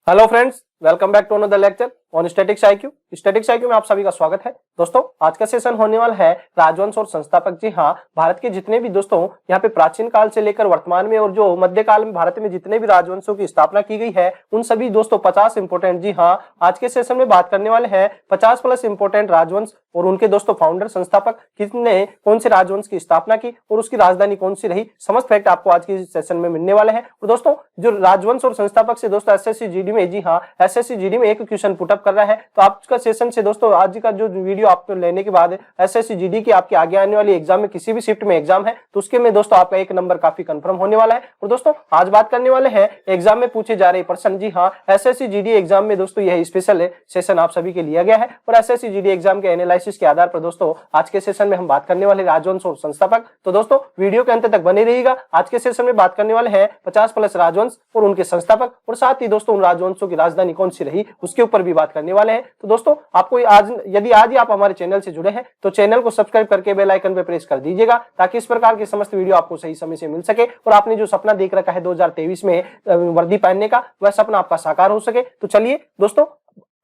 Hello friends, welcome back to another lecture on statics IQ. Statics IQ में आप सभी का स्वागत है। दोस्तों, आज का सेशन होने वाला है राजवंश और संस्थापक। जी हाँ, भारत के जितने भी दोस्तों यहाँ पे प्राचीन काल से लेकर वर्तमान में और जो मध्यकाल में भारत में जितने भी राजवंशों की स्थापना की गई है, उन सभी दोस्तों 50 इंपोर्टेंट, जी हाँ, आज के सेशन में बात करने वाले हैं 50 प्लस इंपोर्टेंट राजवंश और उनके दोस्तों फाउंडर संस्थापक किसने कौन से राजवंश की स्थापना की और उसकी राजधानी कौन सी रही। समस्त फैक्ट आपको आज के सेशन में मिलने वाले हैं। और दोस्तों, जो राजवंश और संस्थापक से दोस्तों एसएससी जीडी में, जी हाँ, एसएससी जीडी में एक क्वेश्चन पुटअप कर रहा है। तो आपका सेशन से दोस्तों आज का जो वीडियो आप लेने के बाद एसएससी जीडी की आपके आगे आने वाली एग्जाम में किसी भी शिफ्ट में एग्जाम है तो उसके में दोस्तों आपका एक नंबर काफी कंफर्म होने वाला है। और दोस्तों, आज बात करने वाले हैं एग्जाम में पूछे जा रहे प्रश्न। जी हाँ, एसएससी जीडी एग्जाम में दोस्तों यह स्पेशल सेशन आप सभी के लिया गया है और एसएससी जीडी एग्जाम के एनालिसिस के आधार पर दोस्तों आज के सेशन में हम बात करने वाले राजवंश और संस्थापक। तो दोस्तों, वीडियो के अंत तक बने रहिएगा। आज के सेशन में बात करने वाले हैं 50 प्लस राजवंश और उनके संस्थापक और साथ ही दोस्तों उन राजवंशों की राजधानी कौन सी रही उसके ऊपर भी बात करने वाले हैं। तो दोस्तों, आपको आज यदि आज ही आप हमारे चैनल से जुड़े हैं तो चैनल को सब्सक्राइब करके बेल आइकन पे प्रेस कर दीजिएगा ताकि इस प्रकार के समस्त वीडियो आपको सही समय से मिल सके और आपने जो सपना देख रखा है 2023 में वर्दी पहनने का, वह सपना आपका साकार हो सके। तो चलिए दोस्तों,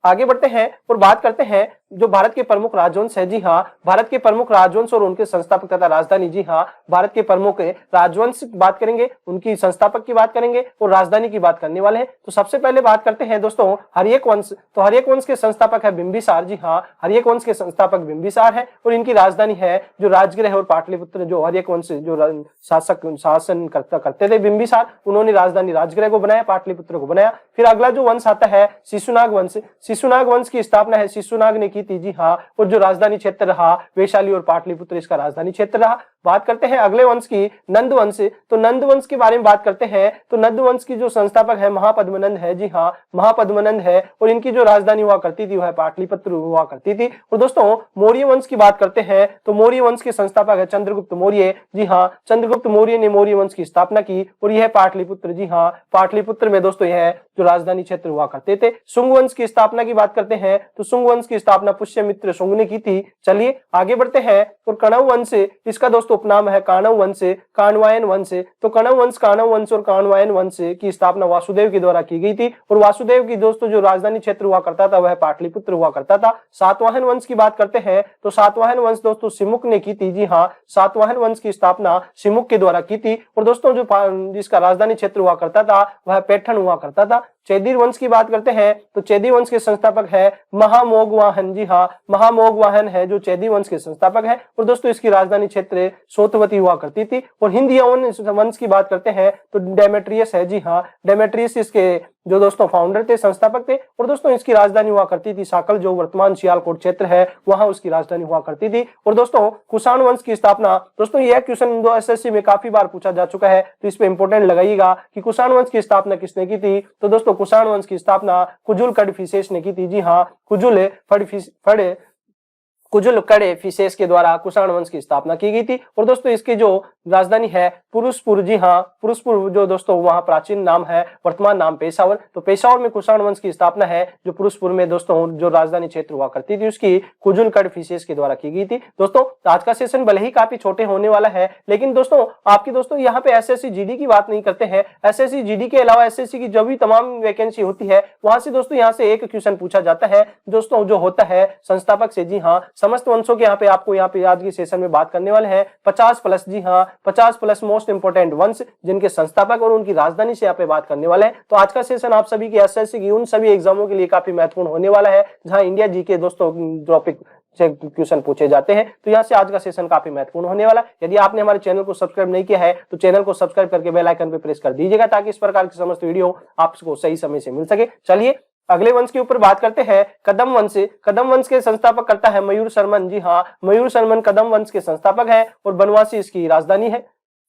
आगे बढ़ते हैं और बात करते हैं जो भारत के प्रमुख राजवंश है। जी हाँ, भारत के प्रमुख राजवंश और उनके संस्थापक तथा राजधानी। जी हाँ, भारत के प्रमुख राजवंश की बात करेंगे, उनकी संस्थापक की बात करेंगे और राजधानी की बात करने वाले हैं। तो सबसे पहले बात करते हैं दोस्तों हर्यक वंश। तो हर्यक वंश के संस्थापक है बिंबिसार। जी हाँ, हर्यक वंश के संस्थापक बिंबिसार है और इनकी राजधानी है जो राजगृह और पाटलिपुत्र। जो हर्यक वंश जो शासन करते थे बिंबिसार, उन्होंने राजधानी राजगृह को बनाया, पाटलिपुत्र को बनाया। फिर अगला जो वंश आता है शिशुनाग वंश। शिशुनाग वंश की स्थापना है शिशुनाग ने की थी। जी हाँ, और जो राजधानी क्षेत्र रहा वैशाली और पाटलिपुत्र इसका राजधानी क्षेत्र रहा। बात करते हैं अगले वंश की नंद वंश। तो नंद वंश के बारे में बात करते हैं तो नंद वंश की जो संस्थापक है महापद्मनंद है। जी हाँ, महापद्मनंद है और इनकी जो राजधानी हुआ करती थी वह पाटलिपुत्र हुआ करती थी। और दोस्तों, मौर्य वंश की बात करते हैं तो मौर्य वंश के संस्थापक है चंद्रगुप्त मौर्य। जी हाँ, चंद्रगुप्त मौर्य ने मौर्य वंश की स्थापना की और यह पाटलिपुत्र। जी हाँ, पाटलिपुत्र में दोस्तों यह जो राजधानी क्षेत्र हुआ करते थे। शुंग वंश की स्थापना की बात करते हैं तो शुंग वंश की स्थापना पुष्यमित्र शुंग ने की थी। चलिए आगे बढ़ते हैं और कणव वंश, इसका दोस्तों उपनाम है काणव वंश, काणवायन वंश। तो कणव वंश, काणव वंश और काणवायन वंश की स्थापना वासुदेव के द्वारा की गई थी और वासुदेव की दोस्तों जो राजधानी क्षेत्र हुआ करता था वह पाटलिपुत्र हुआ करता था। सातवाहन वंश की बात करते हैं तो सातवाहन वंश दोस्तों सिमुक ने की थी। जी हाँ, सातवाहन वंश की स्थापना सिमुक के द्वारा की थी और दोस्तों जो जिसका राजधानी क्षेत्र हुआ करता था वह पैठण हुआ करता था। चेदिर वंश की बात करते हैं तो चेदी वंश के संस्थापक है महामोगवाहन। जी हाँ, महामोगवाहन है जो चेदी वंश के संस्थापक है और दोस्तों इसकी राजधानी क्षेत्र सोतवती हुआ करती थी। और हिंद यवन वंश की बात करते हैं तो डेमेट्रियस है। जी हाँ, डेमेट्रियस इसके जो दोस्तों फाउंडर थे, संस्थापक थे और दोस्तों इसकी राजधानी हुआ करती थी साकल, जो वर्तमान सियालकोट क्षेत्र है वहां उसकी राजधानी हुआ करती थी। और दोस्तों कुषाण वंश की स्थापना, दोस्तों यह क्वेश्चन एसएससी में काफी बार पूछा जा चुका है तो इस पे इंपोर्टेंट लगाइएगा कि कुषाण वंश की स्थापना किसने की थी। तो दोस्तों कुषाण वंश की स्थापना कुजुल कड़फिसेस ने की थी। जी हाँ, कुजुल कड़े फिशेस के द्वारा कुषाण वंश की स्थापना की गई थी। और दोस्तों इसकी जो राजधानी है पुरुषपुर। जी हाँ, पुरुषपुर जो दोस्तों वहां प्राचीन नाम है, वर्तमान नाम पेशावर। तो पेशावर में कुषाण वंश की स्थापना है जो पुरुषपुर में दोस्तों जो राजधानी क्षेत्र हुआ करती थी उसकी कुजुल कड़ फिशेस के द्वारा की गई थी। दोस्तों आज का सेशन भले ही काफी छोटे होने वाला है लेकिन दोस्तों आपकी दोस्तों यहाँ पे एसएससी जीडी की बात नहीं करते हैं। एसएससी जीडी के अलावा एसएससी की जो भी तमाम वैकेंसी होती है वहां से दोस्तों यहाँ से एक क्वेश्चन पूछा जाता है दोस्तों जो होता है संस्थापक से। जी हाँ, समस्त वंशों के यहाँ पे आज की सेशन में बात करने वाले हैं 50 प्लस। जी हाँ, 50 प्लस मोस्ट इंपोर्टेंट वंश जिनके संस्थापक और उनकी राजधानी से यहाँ पे बात करने वाले हैं। तो आज का सेशन आप सभी की एसएससी की उन सभी एग्जामों के लिए काफी महत्वपूर्ण होने वाला है जहां इंडिया जी के दोस्तों टॉपिक से क्वेश्चन पूछे जाते हैं। तो यहाँ से आज का सेशन काफी महत्वपूर्ण होने वाला है। यदि आपने हमारे चैनल को सब्सक्राइब नहीं किया है तो चैनल को सब्सक्राइब करके बेल आइकन पे प्रेस कर दीजिएगा ताकि इस प्रकार की समस्त वीडियो आपको सही समय से मिल सके। चलिए अगले वंश के ऊपर बात करते हैं कदम वंश। कदम वंश के संस्थापक करता है मयूर शर्मन। जी हाँ, मयूर शर्मन कदम वंश के संस्थापक है और बनवासी इसकी राजधानी है।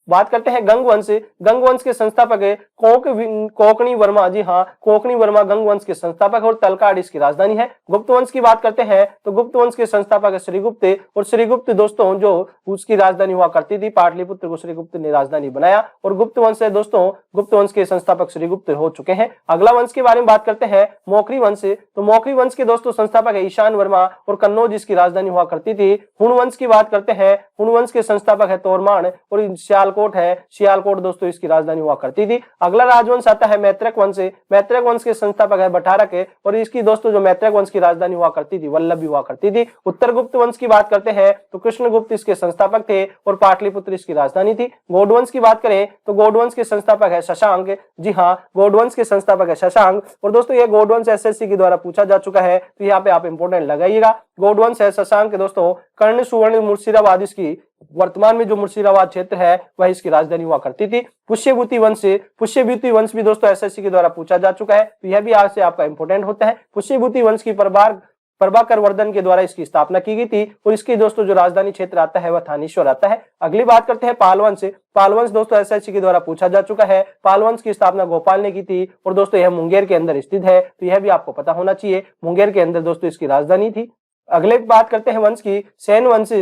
बात करते हैं गंग वंश। गंग वंश के संस्थापक है कोकणी वर्मा। जी हाँ, कोकणी वर्मा गंग वंश के संस्थापक और तलकाड इसकी राजधानी है। गुप्त वंश की बात करते हैं तो गुप्त वंश के संस्थापक है श्रीगुप्त और श्रीगुप्त दोस्तों जो उसकी राजधानी हुआ करती थी पाटलिपुत्र को श्रीगुप्त ने राजधानी बनाया और गुप्त वंश है दोस्तों, गुप्त वंश के संस्थापक श्रीगुप्त हो चुके हैं। अगला वंश के बारे में बात करते हैं मौखरी वंश। तो मौखरी वंश के दोस्तों संस्थापक है ईशान वर्मा और कन्नौज इसकी राजधानी हुआ करती थी। हुण वंश की बात करते हैं, हुण वंश के संस्थापक है तोरमान और सियालकोट सियालकोट है, सियालकोट दोस्तों इसकी राजधानी हुआ करती थी। अगला राजवंश आता है मैत्रक वंश। मैत्रक वंश के संस्थापक है बठारक है और इसकी दोस्तों जो मैत्रक वंश की राजधानी हुआ करती थी वल्लभी हुआ करती थी। उत्तरगुप्त वंश की बात करते हैं तो कृष्णगुप्त इसके संस्थापक थे और पाटलिपुत्र इसकी राजधानी थी। गौड़ वंश की बात करें तो गौड़ वंश के संस्थापक है शशांक। जी हाँ, गौड़ वंश के संस्थापक है शशांक। और दोस्तों ये गौड़ वंश एसएससी के द्वारा पूछा जा चुका है, तो यहाँ पे आप इंपोर्टेंट लगाइएगा। गौड़ वंश है शशांक के दोस्तों। कर्ण, सुवर्ण, मुर्शिदाबाद इसकी वर्तमान में जो मुर्शिदाबाद क्षेत्र है वह इसकी राजधानी हुआ करती थी। पुष्यभूति वंश भी दोस्तों एसएससी के द्वारा पूछा जा चुका है, तो यह भी आज से आपका इंपोर्टेंट होता है। पुष्यभूति वंश की प्रभाकर वर्धन के द्वारा इसकी स्थापना की गई थी और इसकी दोस्तों जो राजधानी क्षेत्र आता है वह थानेश्वर आता है। अगली बात करते हैं पाल वंश। पाल वंश दोस्तों एसएससी के द्वारा पूछा जा चुका है। पाल वंश की स्थापना गोपाल ने की थी और दोस्तों यह मुंगेर के अंदर स्थित है, तो यह भी आपको पता होना चाहिए। मुंगेर के अंदर दोस्तों इसकी राजधानी थी। अगले बात करते हैं वंश की, सेन वंश।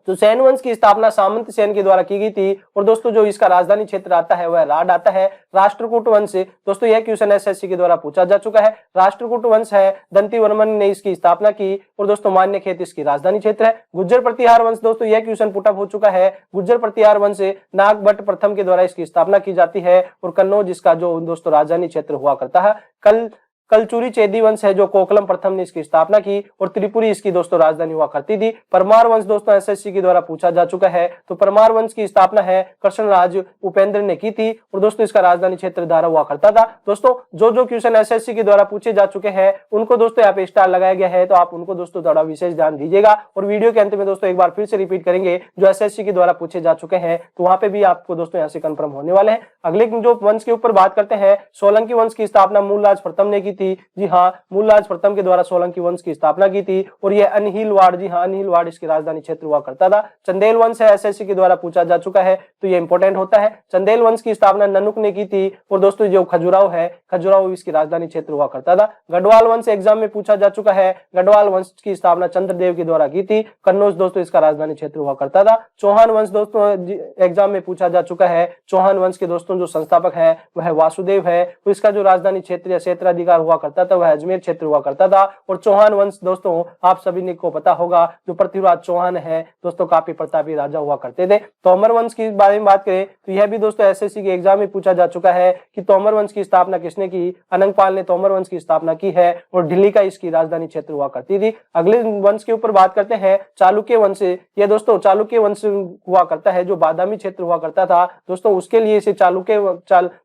तो सेन वंश की स्थापना सामंत सेन के द्वारा की गई थी और दोस्तों जो इसका राजधानी क्षेत्र आता है वह राड आता है। राष्ट्रकूट वंश, दोस्तों यह क्वेश्चन एसएससी के द्वारा पूछा जा चुका है। राष्ट्रकूट वंश है, दंतीवर्मन ने इसकी स्थापना की और दोस्तों मान्यखेत इसकी राजधानी क्षेत्र है। गुज्जर प्रतिहार वंश, दोस्तों यह क्वेश्चन पुटअप हो चुका है। गुज्जर प्रतिहार वंश नागभट्ट प्रथम के द्वारा इसकी स्थापना की जाती है और कन्नौज इसका जो दोस्तों राजधानी क्षेत्र हुआ करता है। कलचुरी चेदी वंश है जो कोकलम प्रथम ने इसकी स्थापना की और त्रिपुरी इसकी दोस्तों राजधानी हुआ करती थी। परमार वंश दोस्तों एसएससी के द्वारा पूछा जा चुका है, तो परमार वंश की स्थापना है कृष्णराज उपेंद्र ने की थी और दोस्तों इसका राजधानी क्षेत्र धारा हुआ करता था। दोस्तों जो क्वेश्चन एसएससी के द्वारा पूछे जा चुके हैं उनको दोस्तों यहाँ पे स्टार लगाया गया है, तो आप उनको दोस्तों थोड़ा विशेष ध्यान दीजिएगा। और वीडियो के अंत में दोस्तों एक बार फिर से रिपीट करेंगे जो एसएससी के द्वारा पूछे जा चुके हैं, तो वहां पे भी आपको दोस्तों यहाँ से कंफर्म होने वाले हैं। अगले जो वंश के ऊपर बात करते हैं, सोलंकी वंश की स्थापना मूलराज प्रथम ने की थी। जी हाँ, मूलराज प्रथम के द्वारा सोलंकी वंश की स्थापना की थी और यह अनहिलवाड़, जी हाँ अनहिलवाड़ इसकी राजधानी क्षेत्र हुआ करता था। चंदेल वंश है, एसएससी के द्वारा पूछा जा चुका है, तो ये इंपोर्टेंट होता है। चंदेल वंश की स्थापना ननुक ने की थी और दोस्तों जो खजुराहो है, खजुराहो इसकी राजधानी क्षेत्र हुआ करता था। गढ़वाल वंश एग्जाम में पूछा जा चुका है। गढ़वाल वंश की स्थापना चंद्रदेव के द्वारा की थी। कन्नौज दोस्तों इसका राजधानी क्षेत्र हुआ करता था। चौहान वंश दोस्तों एग्जाम में पूछा जा चुका है। चौहान वंश के दोस्तों जो संस्थापक है वह वासुदेव है, तो इसका जो राजधानी क्षेत्र या क्षेत्राधिकार हुआ करता था वह अजमेर क्षेत्र हुआ करता था। और चौहान वंश दोस्तों आप सभी को पता होगा जो पृथ्वीराज चौहान है दोस्तों काफी प्रतापी राजा हुआ करते थे। तोमर वंश की बारे में बात करें तो यह भी दोस्तों एसएससी के एग्जाम में पूछा जा चुका है कि तोमर वंश की स्थापना किसने की। अनंगपाल ने तोमर वंश की स्थापना की है और दिल्ली का इसकी राजधानी क्षेत्र हुआ करती थी। अगले वंश के ऊपर बात करते हैं चालुक्य वंश। यह दोस्तों चालुक्य वंश हुआ करता है जो बादामी क्षेत्र हुआ करता था दोस्तों, उसके लिए इसे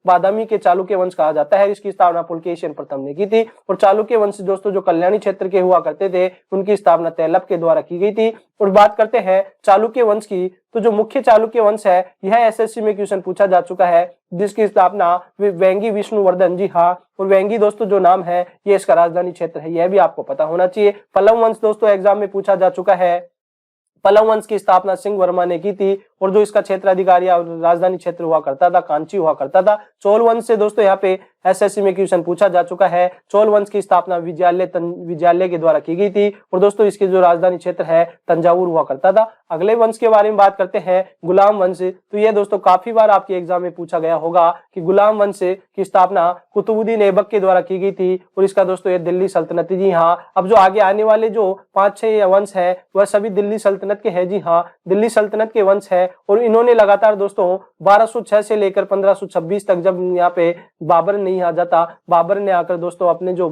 बादामी के चालुक्य वंश कहा जाता है। इसकी स्थापना पुलकेशिन प्रथम ने की थी। और चालुक्य वंश दोस्तों जो कल्याणी क्षेत्र के हुआ करते थे उनकी स्थापना तैलप के द्वारा की गई थी। और बात करते हैं चालुक्य वंश की, तो जो मुख्य चालुक्य वंश है यह एसएससी में क्वेश्चन पूछा जा चुका है, जिसकी स्थापना वेंगी विष्णुवर्धन, जी हाँ, और वेंगी दोस्तों जो नाम है ये इसका राजधानी क्षेत्र है, यह भी आपको पता होना चाहिए। पल्लव वंश दोस्तों एग्जाम में पूछा जा चुका है। पल्लव वंश की स्थापना सिंह वर्मा ने की थी और जो इसका क्षेत्राधिकारी राजधानी क्षेत्र हुआ करता था कांची हुआ करता था। चोल वंश से दोस्तों यहाँ पे एसएससी में क्वेश्चन पूछा जा चुका है। चोल वंश की स्थापना विजयालय के द्वारा की गई थी और दोस्तों इसकी जो राजधानी क्षेत्र है तंजावुर हुआ करता था। अगले वंश के बारे में बात करते हैं गुलाम वंश। तो यह दोस्तों काफी बार आपके एग्जाम में पूछा गया होगा कि गुलाम वंश की स्थापना कुतुबुद्दीन ऐबक के द्वारा की गई थी और इसका दोस्तों ये दिल्ली सल्तनत, जी हाँ। अब जो आगे आने वाले जो 5-6 वंश है वह सभी दिल्ली सल्तनत के हैं, जी हाँ, दिल्ली सल्तनत के वंश है। और इन्होंने लगातार दोस्तों 1206 से लेकर 1526 तक, जब यहाँ पे बाबर नहीं आ जाता, बाबर ने आकर दोस्तों अपने जो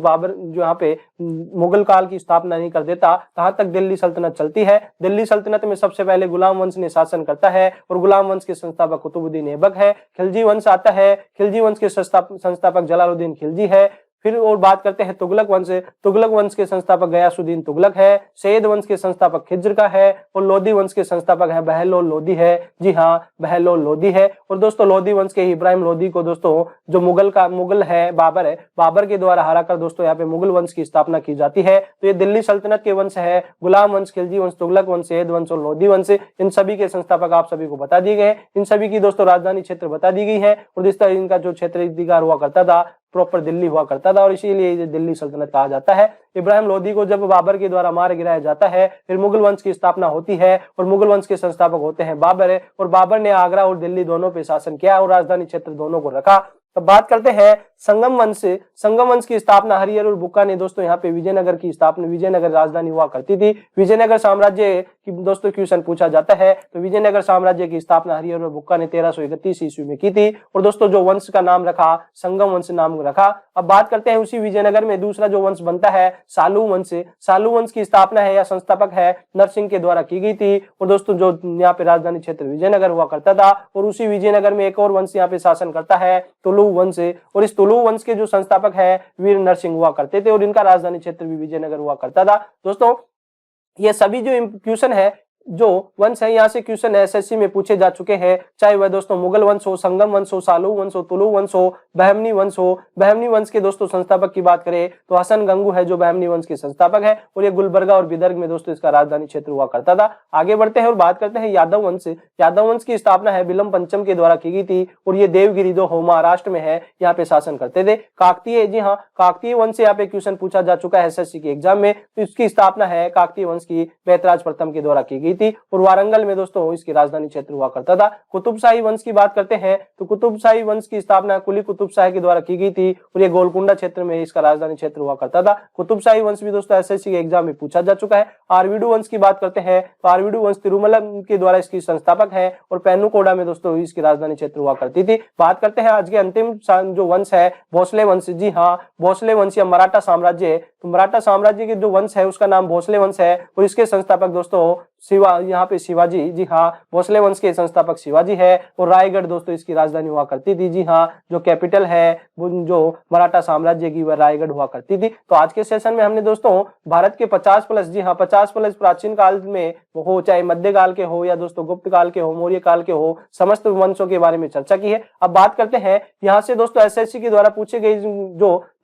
यहाँ पे मुगल काल की स्थापना नहीं कर देता, तहां तक दिल्ली सल्तनत चलती है। दिल्ली सल्तनत में सबसे पहले गुलाम वंश ने शासन करता है और गुलाम वंश के संस्थापक कुतुबुद्दीन ऐबक है। खिलजी वंश आता है, खिलजी वंश के संस्थापक जलालुद्दीन खिलजी है। फिर और बात करते हैं तुगलक वंश। तुगलक वंश के संस्थापक गयासुद्दीन तुगलक है। सैयद वंश के संस्थापक खिज्र का है और लोधी वंश के संस्थापक है बहलोल लोधी है, जी हाँ, बहलोल लोधी है। और दोस्तों लोधी वंश के इब्राहिम लोधी को दोस्तों जो मुगल है बाबर है, बाबर के द्वारा हराकर दोस्तों यहाँ पे मुगल वंश की स्थापना की जाती है। तो ये दिल्ली सल्तनत के वंश है, गुलाम वंश, खिलजी वंश, तुगलक वंश, सैयद वंश और लोधी वंश। इन सभी के संस्थापक आप सभी को बता दिए गए। इन सभी की दोस्तों राजधानी क्षेत्र बता दी गई है और जिस तरह इनका जो क्षेत्राधिकार हुआ करता था प्रॉपर दिल्ली हुआ करता था और इसीलिए दिल्ली सल्तनत कहा जाता है। इब्राहिम लोधी को जब बाबर के द्वारा मार गिराया जाता है, फिर मुगल वंश की स्थापना होती है और मुगल वंश के संस्थापक होते हैं बाबर है। और बाबर ने आगरा और दिल्ली दोनों पे शासन किया और राजधानी क्षेत्र दोनों को रखा। तो बात करते हैं संगम वंश से। संगम वंश की स्थापना हरिहर और बुक्का ने दोस्तों यहाँ पे विजयनगर की स्थापना, विजयनगर राजधानी हुआ करती थी। विजयनगर साम्राज्य की दोस्तों क्वेश्चन पूछा जाता है तो विजयनगर साम्राज्य की स्थापना हरिहर और बुक्का ने 1331 ईस्वी में की थी और दोस्तों जो वंश का नाम रखा संगम वंश नाम रखा। अब बात करते हैं उसी विजयनगर में दूसरा जो वंश बनता है सालू वंश। सालू वंश की स्थापना है या संस्थापक है नरसिंह के द्वारा की गई थी और दोस्तों जो यहाँ पे राजधानी क्षेत्र विजयनगर हुआ करता था और उसी विजयनगर में एक और वंश यहाँ पे शासन करता है तुलु वंश और इस तुलु वंश के जो संस्थापक है वीर नरसिंह हुआ करते थे और इनका राजधानी क्षेत्र भी विजयनगर हुआ करता था। दोस्तों ये सभी जो क्वेश्चन है जो वंश है यहाँ से क्वेश्चन एसएससी में पूछे जा चुके हैं, चाहे वह दोस्तों मुगल वंश हो, संगम वंश हो, सालू वंश हो, तुलु वंश हो, बहमनी वंश हो। बहमनी वंश के दोस्तों संस्थापक की बात करें तो हसन गंगू है जो बहमनी वंश के संस्थापक है और ये गुलबर्गा और बिदर्ग में दोस्तों इसका राजधानी क्षेत्र हुआ करता था। आगे बढ़ते हैं और बात करते हैं यादव वंश। यादव वंश की स्थापना है विलम पंचम के द्वारा की गई थी और ये देवगिरी जो महाराष्ट्र में है यहाँ पे शासन करते थे। काकतीय, जी हाँ, काकतीय वंश से यहाँ पे क्वेश्चन पूछा जा चुका है एसएससी के एग्जाम में, तो इसकी स्थापना है काकतीय वंश की बैतराज प्रथम के द्वारा की गई थी और वारंगल में दोस्तों इसकी राजधानी क्षेत्र हुआ करता था। कुतुबशाही वंश की बात करते हैं तो कुतुबशाही वंश की स्थापना कुली कुतुब शाह के द्वारा की गई थी और ये गोलकुंडा क्षेत्र में इसका राजधानी क्षेत्र हुआ करता था। कुतुबशाही वंश भी दोस्तों एसएससी के एग्जाम में पूछा जा चुका है। आरवीडू वंश की बात करते हैं तो आरवीडू वंश तिरुमला के द्वारा इसकी संस्थापक है और पेन्नुकोडा में दोस्तों इसकी राजधानी क्षेत्र हुआ करती थी। बात करते हैं आज के अंतिम जो वंश है भोसले वंश। जी हाँ, भोसले वंश या मराठा साम्राज्य, तो मराठा साम्राज्य के जो वंश है उसका नाम भोसले वंश है और इसके संस्थापक दोस्तों यहाँ पे शिवाजी, जी हाँ, भोसले वंश के संस्थापक शिवाजी है और रायगढ़ दोस्तों इसकी राजधानी हुआ करती थी। जी हाँ, जो कैपिटल है जो मराठा साम्राज्य की वह रायगढ़ हुआ करती थी। तो आज के सेशन में हमने दोस्तों भारत के 50+, जी हाँ, 50+ प्राचीन काल में हो, चाहे मध्यकाल के हो या दोस्तों गुप्त काल के हो, मौर्य काल के हो, समस्त वंशों के बारे में चर्चा की है। अब बात करते हैं यहाँ से दोस्तों एसएससी के द्वारा पूछे गए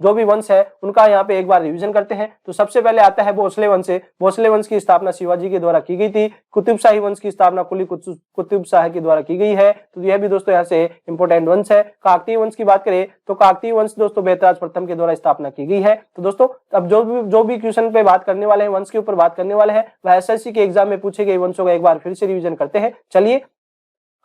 जो भी वंश है उनका यहाँ पे एक बार रिवीजन करते हैं। तो सबसे पहले आता है भोसले वंश। भोसले वंश की स्थापना शिवाजी के द्वारा की गई थी। कुतुबशाही वंश की स्थापना कुली कुतुब शाह के द्वारा की गई है, तो यह भी दोस्तों यहाँ से इंपोर्टेंट वंश है। काकतीय वंश की बात करें तो काकतीय वंश दोस्तों बैतराज प्रथम के द्वारा स्थापना की गई है। तो दोस्तों अब जो भी क्वेश्चन पे बात करने वाले हैं, वंश के ऊपर बात करने वाले हैं, वह एसएससी के एग्जाम में पूछे गए वंशों का एक बार फिर से रिवीजन करते हैं। चलिए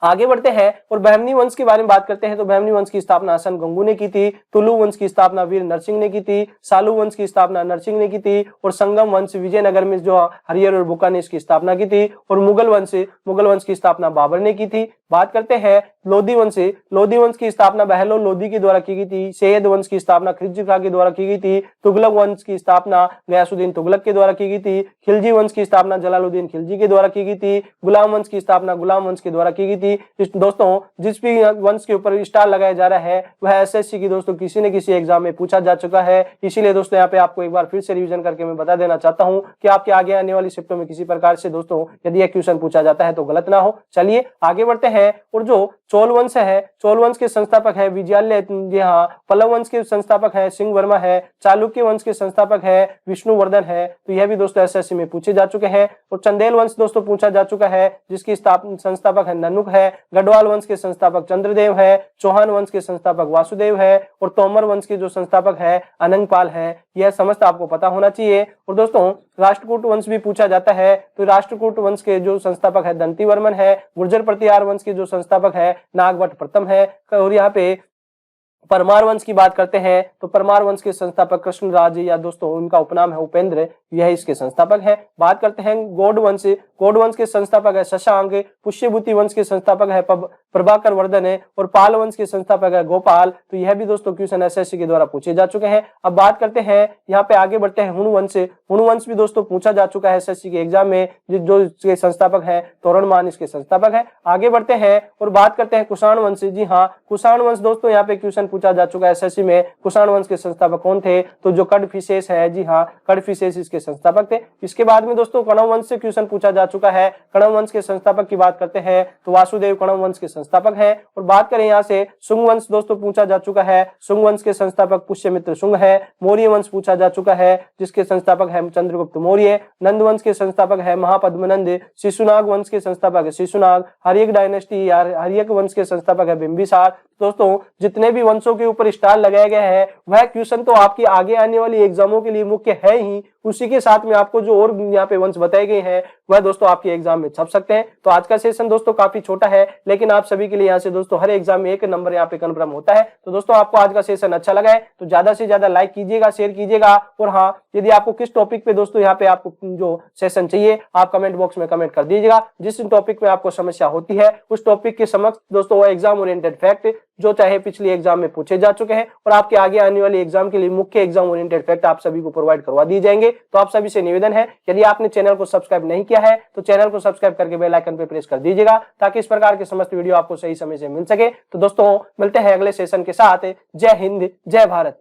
आगे बढ़ते हैं और बहमनी वंश के बारे में बात करते हैं। तो बहमनी वंश की स्थापना हसन गंगू ने की थी। तुलु वंश की स्थापना वीर नरसिंह ने की थी। सालू वंश की स्थापना नरसिंह ने की थी और संगम वंश विजयनगर में जो हरिहर और बुक्का ने इसकी स्थापना की थी और मुगल वंश की स्थापना बाबर ने की थी। बात करते हैं लोधी वंश। लोधी वंश की स्थापना बहलोल लोधी के द्वारा की गई थी। सैयद वंश की स्थापना खिलजी खां के द्वारा की गई थी। तुगलक वंश की स्थापना गयासुद्दीन तुगलक के द्वारा की गई थी। खिलजी वंश की स्थापना जलालुद्दीन खिलजी के द्वारा की गई थी। गुलाम वंश की स्थापना गुलाम वंश के द्वारा की गई थी। दोस्तों जिस भी वंश के ऊपर स्टार लगाया जा रहा है वह एसएससी की दोस्तों किसी न किसी एग्जाम में पूछा जा चुका है, इसीलिए दोस्तों यहाँ पे आपको एक बार फिर से रिवीजन करके मैं बता देना चाहता हूँ कि आपके आगे आने वाली शिफ्टों में किसी प्रकार से दोस्तों यदि यह क्वेश्चन पूछा जाता है तो गलत ना हो। चलिए आगे बढ़ते हैं और जो चोल वंश है, चोल वंश के संस्थापक है विजयालय, यहाँ पल्लव वंश के संस्थापक है सिंह वर्मा है। चालुक्य वंश के संस्थापक है विष्णुवर्धन है, तो यह भी दोस्तों एसएससी में पूछे जा चुके हैं। और चंदेल वंश दोस्तों पूछा जा चुका है जिसकी संस्थापक है ननुक है। गढ़वाल वंश के संस्थापक चंद्रदेव है। चौहान वंश के संस्थापक वासुदेव है और तोमर वंश के जो संस्थापक है अनंगपाल है। यह समस्त आपको पता होना चाहिए। और दोस्तों राष्ट्रकूट वंश भी पूछा जाता है, तो राष्ट्रकूट वंश के जो संस्थापक है दंती वर्मन है। गुर्जर प्रतिहार वंश के जो संस्थापक है नागभट्ट प्रथम है। और यहाँ पे परमार वंश की बात करते हैं तो परमार वंश के संस्थापक कृष्णराज या दोस्तों उनका उपनाम है उपेंद्र, यह इसके संस्थापक है। बात करते हैं गौड़ वंश। गौड़ वंश के संस्थापक है शशांक। पुष्यभूति वंश के संस्थापक है प्रभाकर वर्धन है और पाल वंश के संस्थापक है गोपाल, तो यह भी दोस्तों क्वेश्चन एसएससी के द्वारा पूछे जा चुके हैं। अब बात करते हैं यहाँ पे आगे बढ़ते हैं हुण वंश। हुण वंश भी दोस्तों पूछा जा चुका है एसएससी के एग्जाम में, जो इसके संस्थापक है तोरणमान इसके संस्थापक है। आगे बढ़ते हैं और बात करते हैं कुषाण वंश। जी हाँ, कुषाण वंश दोस्तों यहाँ पे क्वेश्चन पूछा जा चुका है एसएससी में। कुषाण वंश के संस्थापक कौन थे, तो जो कडफिसेस है, जी हाँ, कडफिसेस इसके संस्थापक थे। इसके बाद में दोस्तों कण्व वंश से क्वेश्चन पूछा जा चुका है। कण्व वंश के संस्थापक की बात करते हैं तो वासुदेव कण्व वंश के संस्थापक है। और बात करें यहाँ से शुंग वंश दोस्तों पूछा जा चुका है। शुंग वंश के संस्थापक पुष्यमित्र शुंग है। मौर्य वंश पूछा जा चुका है जिसके संस्थापक है चंद्रगुप्त मौर्य। नंद वंश के संस्थापक है महापद्मनंद। शिशुनाग वंश के संस्थापक है शिशुनाग। हर्यक डायनेस्टी या हर्यक वंश के संस्थापक है बिंबिसार। दोस्तों जितने भी वंशों के ऊपर स्टार लगाए गए हैं वह क्वेश्चन तो आपकी आगे आने वाली एग्जामों के लिए मुख्य है ही, उसी के साथ में आपको जो और यहाँ पे वंश बताए गए हैं वह दोस्तों आपके एग्जाम में छप सकते हैं। तो आज का सेशन दोस्तों काफी छोटा है, लेकिन आप सभी के लिए यहाँ से दोस्तों हर एग्जाम में एक नंबर यहाँ पे कन्फर्म होता है। तो दोस्तों आपको आज का सेशन अच्छा लगा है तो ज्यादा से ज्यादा लाइक कीजिएगा, शेयर कीजिएगा। और हाँ, यदि आपको किस टॉपिक पे दोस्तों यहाँ पे आपको जो सेशन चाहिए आप कमेंट बॉक्स में कमेंट कर दीजिएगा। जिस टॉपिक में आपको समस्या होती है उस टॉपिक के समक्ष दोस्तों वो एग्जाम ओरिएंटेड फैक्ट जो चाहे पिछली एग्जाम में पूछे जा चुके हैं और आपके आगे आने वाली एग्जाम के लिए मुख्य एग्जाम ओरिएंटेड फैक्ट आप सभी को प्रोवाइड करवा दिए जाएंगे। तो आप सभी से निवेदन है, यदि आपने चैनल को सब्सक्राइब नहीं किया है तो चैनल को सब्सक्राइब करके बेल आइकन पे प्रेस कर दीजिएगा ताकि इस प्रकार के समस्त वीडियो आपको सही समय से मिल सके। तो दोस्तों मिलते हैं अगले सेशन के साथ। जय हिंद, जय भारत।